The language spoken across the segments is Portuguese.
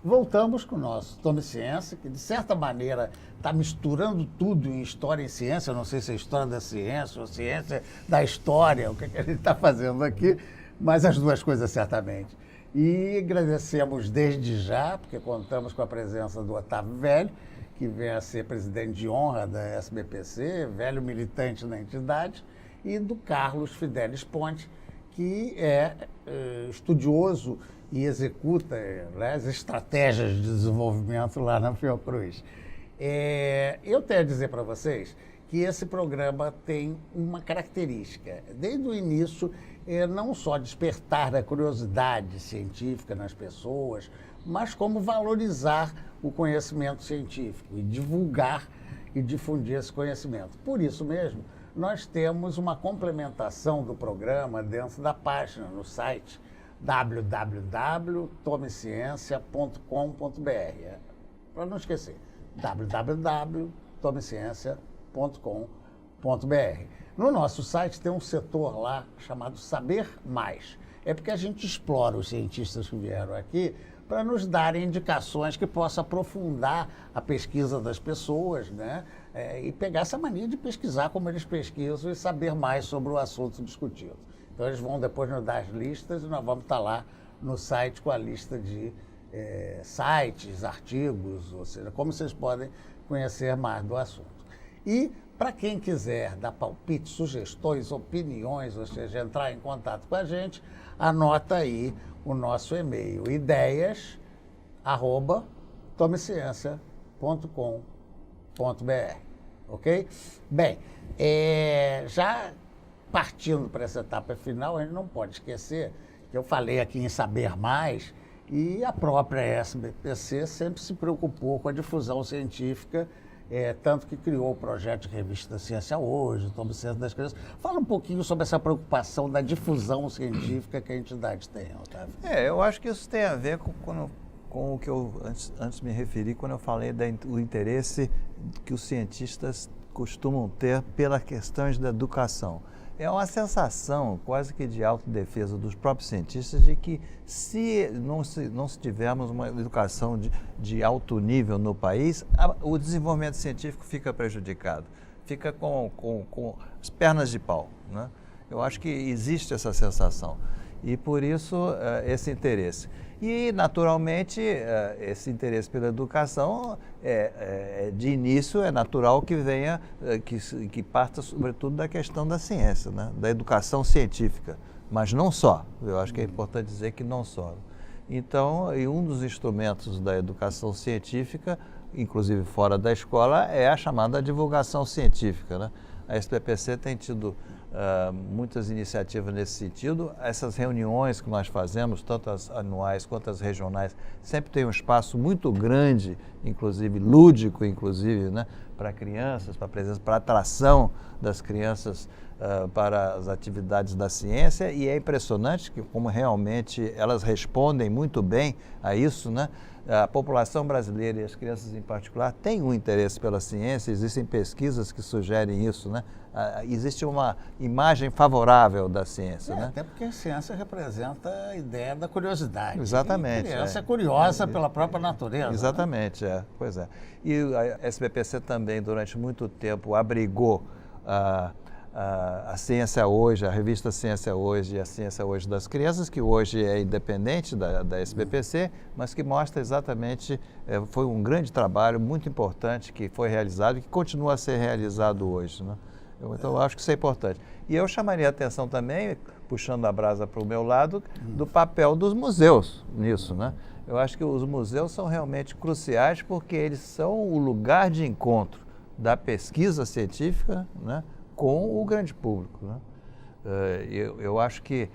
voltamos com o nosso Tome Ciência, que de certa maneira está misturando tudo em história e ciência. Eu não sei se é história da ciência ou ciência da história, o que a gente está fazendo aqui, mas as duas coisas certamente. E agradecemos desde já, porque contamos com a presença do Otávio Velho, que vem a ser presidente de honra da SBPC, velho militante na entidade, e do Carlos Fidelis Ponte, que é estudioso e executa as estratégias de desenvolvimento lá na Fiocruz. Eu tenho a dizer para vocês que esse programa tem uma característica. Desde o início, não só despertar a curiosidade científica nas pessoas, mas como valorizar o conhecimento científico e divulgar e difundir esse conhecimento. Por isso mesmo, nós temos uma complementação do programa dentro da página, no site www.tomeciencia.com.br. Para não esquecer, www.tomeciencia.com.br. No nosso site tem um setor lá chamado Saber Mais. É porque a gente explora os cientistas que vieram aqui para nos darem indicações que possam aprofundar a pesquisa das pessoas, né? E pegar essa mania de pesquisar como eles pesquisam e saber mais sobre o assunto discutido. Então eles vão depois nos dar as listas e nós vamos estar lá no site com a lista de sites, artigos, ou seja, como vocês podem conhecer mais do assunto. E para quem quiser dar palpites, sugestões, opiniões, ou seja, entrar em contato com a gente, anota aí o nosso e-mail, ideias@tomeciencia.com.br, ok? Bem, já partindo para essa etapa final, a gente não pode esquecer que eu falei aqui em Saber Mais e a própria SBPC sempre se preocupou com a difusão científica, tanto que criou o projeto de revista Ciência Hoje, o Tome Ciência das Crianças. Fala um pouquinho sobre essa preocupação da difusão científica que a entidade tem, Otávio. Eu acho que isso tem a ver com o que eu antes me referi quando eu falei do interesse que os cientistas costumam ter pelas questões da educação. É uma sensação quase que de autodefesa dos próprios cientistas de que se não tivermos uma educação de alto nível no país, o desenvolvimento científico fica prejudicado, fica com as pernas de pau, né? Eu acho que existe essa sensação e por isso esse interesse. E, naturalmente, esse interesse pela educação, de início, é natural que venha, que parta, sobretudo, da questão da ciência, né? Da educação científica, mas não só. Eu acho que é importante dizer que não só. Então, e um dos instrumentos da educação científica, inclusive fora da escola, é a chamada divulgação científica, né? A SBPC tem tido muitas iniciativas nesse sentido. Essas reuniões que nós fazemos, tanto as anuais quanto as regionais, sempre tem um espaço muito grande, inclusive lúdico, né, para crianças, para presença, para atração das crianças para as atividades da ciência, e é impressionante que como realmente elas respondem muito bem a isso, né? A população brasileira e as crianças em particular têm um interesse pela ciência, existem pesquisas que sugerem isso, né? Existe uma imagem favorável da ciência, né? Até porque a ciência representa a ideia da curiosidade. Exatamente. A criança é curiosa pela própria natureza. Exatamente, né? Pois é. E a SBPC também, durante muito tempo, abrigou a Ciência Hoje, a revista Ciência Hoje e a Ciência Hoje das Crianças, que hoje é independente da SBPC, mas que mostra exatamente, foi um grande trabalho muito importante que foi realizado e que continua a ser realizado hoje, né? Então, eu acho que isso é importante. E eu chamaria a atenção também, puxando a brasa para o meu lado, do papel dos museus nisso, né? Eu acho que os museus são realmente cruciais porque eles são o lugar de encontro da pesquisa científica, né, com o grande público, né? Eu acho que,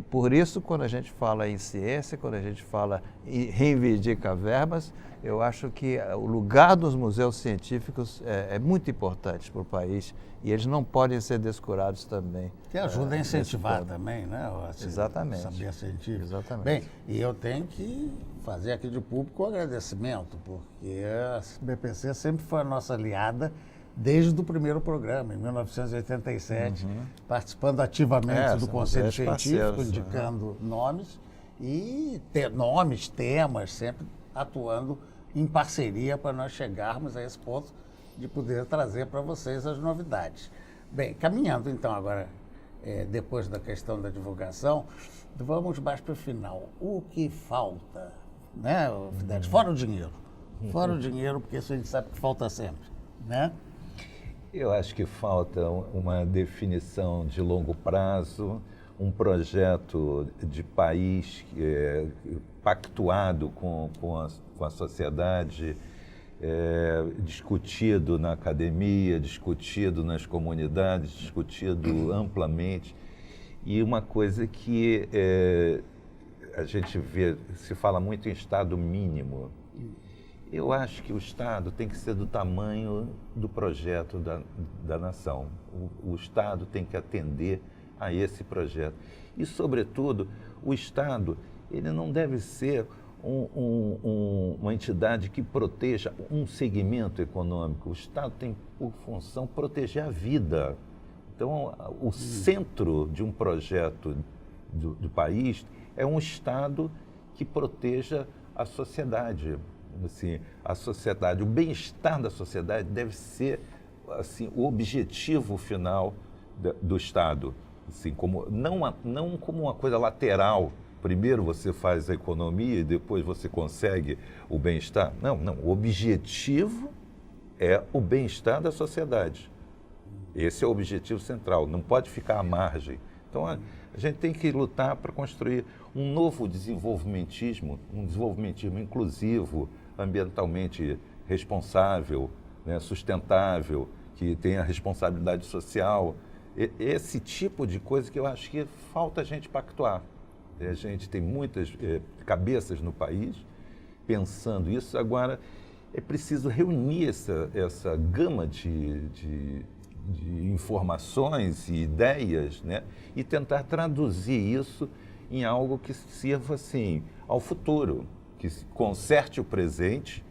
por isso, quando a gente fala em ciência, quando a gente fala e reivindica verbas, eu acho que o lugar dos museus científicos é muito importante para o país e eles não podem ser descurados também. Que ajuda a incentivar também, né? Exatamente. Saber científico. Exatamente. Bem, e eu tenho que fazer aqui de público o agradecimento, porque a BPC sempre foi a nossa aliada desde o primeiro programa, em 1987, participando ativamente do Conselho Científico, indicando nomes, e nomes, temas, sempre atuando em parceria para nós chegarmos a esse ponto de poder trazer para vocês as novidades. Bem, caminhando então agora, depois da questão da divulgação, vamos mais para o final. O que falta, né, Fidelis? Fora o dinheiro. Fora o dinheiro, porque isso a gente sabe que falta sempre, né? Eu acho que falta uma definição de longo prazo, um projeto de país pactuado com a sociedade, discutido na academia, discutido nas comunidades, discutido amplamente. E uma coisa que a gente vê, se fala muito em Estado mínimo. Eu acho que o Estado tem que ser do tamanho do projeto da nação. O Estado tem que atender a esse projeto. E, sobretudo, o Estado ele não deve ser uma entidade que proteja um segmento econômico. O Estado tem por função proteger a vida. Então, o centro de um projeto do país é um Estado que proteja a sociedade. Assim, a sociedade, o bem-estar da sociedade deve ser assim, o objetivo final do Estado. Assim, não como uma coisa lateral. Primeiro você faz a economia e depois você consegue o bem-estar. Não. O objetivo é o bem-estar da sociedade. Esse é o objetivo central. Não pode ficar à margem. Então, a gente tem que lutar para construir um novo desenvolvimentismo, um desenvolvimentismo inclusivo, ambientalmente responsável, né, sustentável, que tenha responsabilidade social. Esse tipo de coisa que eu acho que falta a gente pactuar. A gente tem muitas cabeças no país pensando isso. Agora, é preciso reunir essa gama de informações e ideias, né, e tentar traduzir isso em algo que sirva assim, ao futuro, que conserte o presente,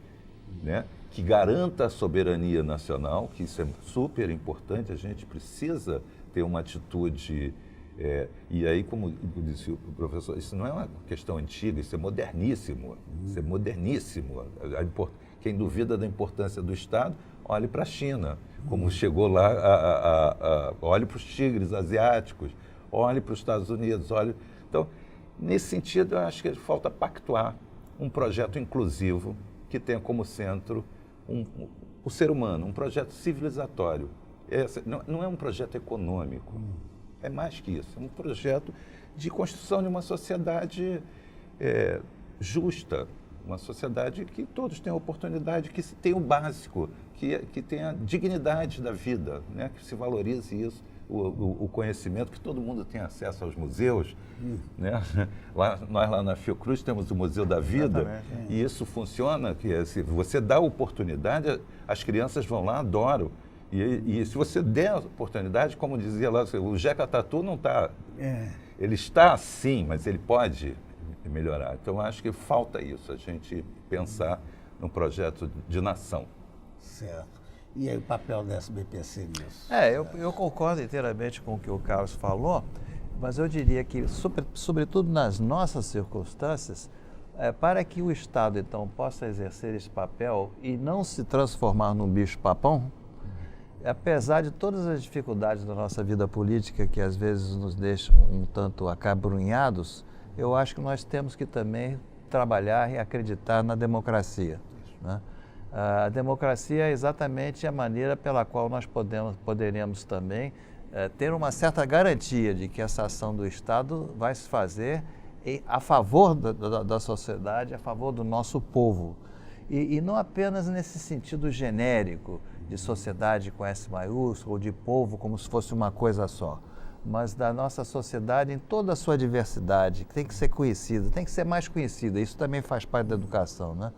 né, que garanta a soberania nacional, que isso é super importante, a gente precisa ter uma atitude. E aí, como disse o professor, isso não é uma questão antiga, isso é moderníssimo. Isso é moderníssimo. Quem duvida da importância do Estado, olhe para a China, como chegou lá, olhe para os tigres asiáticos, olhe para os Estados Unidos. Então, nesse sentido, eu acho que falta pactuar um projeto inclusivo que tenha como centro o ser humano, um projeto civilizatório. Não é um projeto econômico. É mais que isso, é um projeto de construção de uma sociedade justa, uma sociedade que todos tenham oportunidade, que tenha o básico, que tenha a dignidade da vida, né? Que se valorize isso, o conhecimento, que todo mundo tenha acesso aos museus. Né? Nós lá na Fiocruz temos o Museu da Vida, e isso funciona, que se você dá oportunidade, as crianças vão lá, adoram. E se você der a oportunidade, como dizia lá, o Jeca Tatu não está... Ele está sim, mas ele pode melhorar. Então, acho que falta isso, a gente pensar num projeto de nação. Certo. E aí o papel da SBPC nisso? Eu concordo inteiramente com o que o Carlos falou, mas eu diria que, sobretudo nas nossas circunstâncias, para que o Estado, então, possa exercer esse papel e não se transformar num bicho-papão, apesar de todas as dificuldades da nossa vida política, que às vezes nos deixam um tanto acabrunhados, eu acho que nós temos que também trabalhar e acreditar na democracia, né? A democracia é exatamente a maneira pela qual nós poderemos também ter uma certa garantia de que essa ação do Estado vai se fazer a favor da sociedade, a favor do nosso povo. E não apenas nesse sentido genérico, de sociedade com S maiúsculo, ou de povo como se fosse uma coisa só, mas da nossa sociedade em toda a sua diversidade, que tem que ser conhecida, tem que ser mais conhecida, isso também faz parte da educação, né?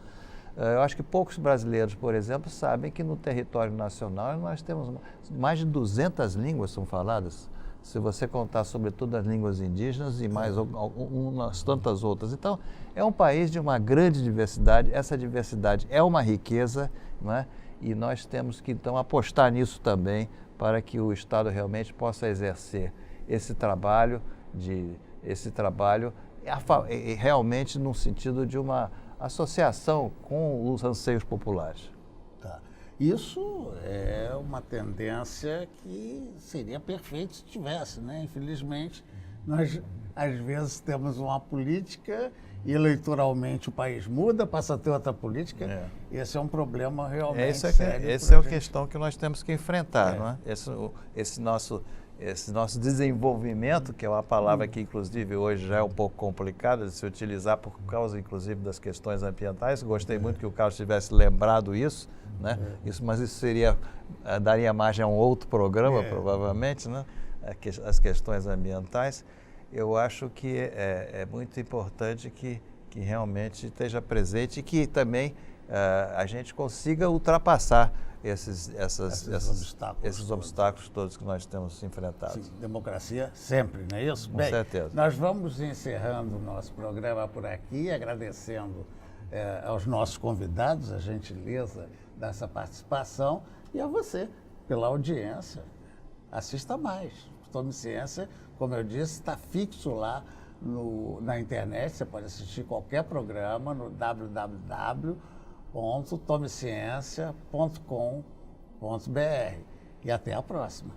Eu acho que poucos brasileiros, por exemplo, sabem que no território nacional nós temos mais de 200 línguas são faladas, se você contar sobretudo as línguas indígenas e mais umas tantas outras. Então, é um país de uma grande diversidade, essa diversidade é uma riqueza, não é? E nós temos que, então, apostar nisso também para que o Estado realmente possa exercer esse trabalho realmente no sentido de uma associação com os anseios populares. Tá. Isso é uma tendência que seria perfeito se tivesse, né? Infelizmente, nós às vezes temos uma política e eleitoralmente o país muda, passa a ter outra política. Esse é um problema realmente sério. Essa é a questão que nós temos que enfrentar, não é? Esse nosso desenvolvimento, que é uma palavra que inclusive hoje já é um pouco complicada de se utilizar por causa inclusive das questões ambientais. Gostei muito que o Carlos tivesse lembrado isso, né? Mas isso daria margem a um outro programa, provavelmente, né? As questões ambientais. Eu acho que é muito importante que realmente esteja presente e que também a gente consiga ultrapassar esses obstáculos todos que nós temos enfrentado. Sim, democracia sempre, não é isso? Com certeza. Nós vamos encerrando o nosso programa por aqui, agradecendo aos nossos convidados a gentileza dessa participação e a você pela audiência. Assista mais. Tome Ciência, como eu disse, está fixo lá na internet. Você pode assistir qualquer programa no www.tomeciencia.com.br. E até a próxima.